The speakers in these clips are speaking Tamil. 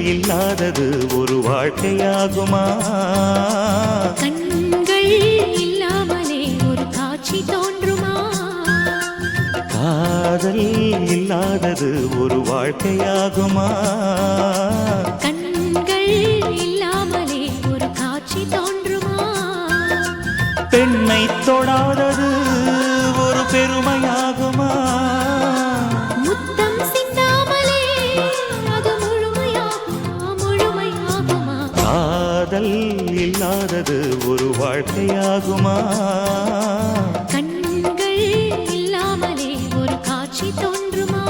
இல்லாதது ஒரு வாழ்க்கையாகுமா? கண்கள் இல்லாமலே ஒரு காட்சி தோன்றுமா? காதல் இல்லாதது ஒரு வாழ்க்கையாகுமா? கண்கள் இல்லாமலே ஒரு காட்சி தோன்றுமா? பெண்ணை தொடாதது ஒரு பெருமையாகுமா? முத்தம் சிந்தாமலே அது முழுமையாகுமா? முழுமையாகுமா? காதல் இல்லாதது ஒரு வாழ்க்கையாகுமா? கண்கள் இல்லாமலே ஒரு காட்சி தோன்றுமா?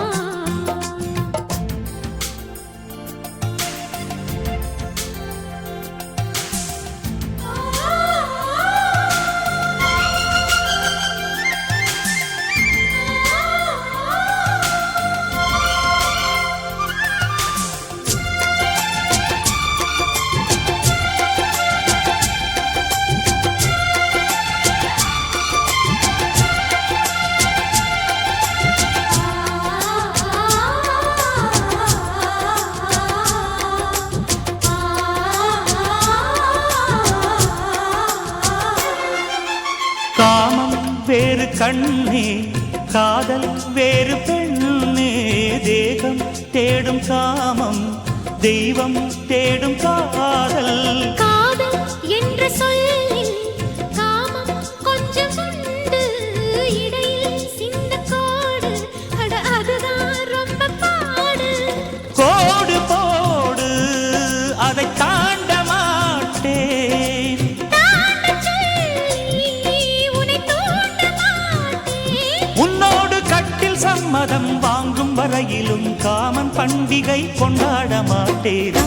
காமம் வேறு கண்ணே, காதல் வேறு பெண்ணே. தேகம் தேடும் காமம், தெய்வம் தேடும் காதல். காதல் என்ற சொல்லில் காமம் கொஞ்சம் உண்டு, இடையில் சின்ன கோடு, அட அதுதான் ரொம்ப பாடு. கோடு போடு, அதை தாண்ட மாட்டேன். தாண்டச் சொல்லி உன்னை தூண்ட மாட்டேன். உன்னோடு கட்டில் சம்மதம் வாங்கும் வரையிலும் காமன் பண்டிகை கொண்டாட மாட்டேன்.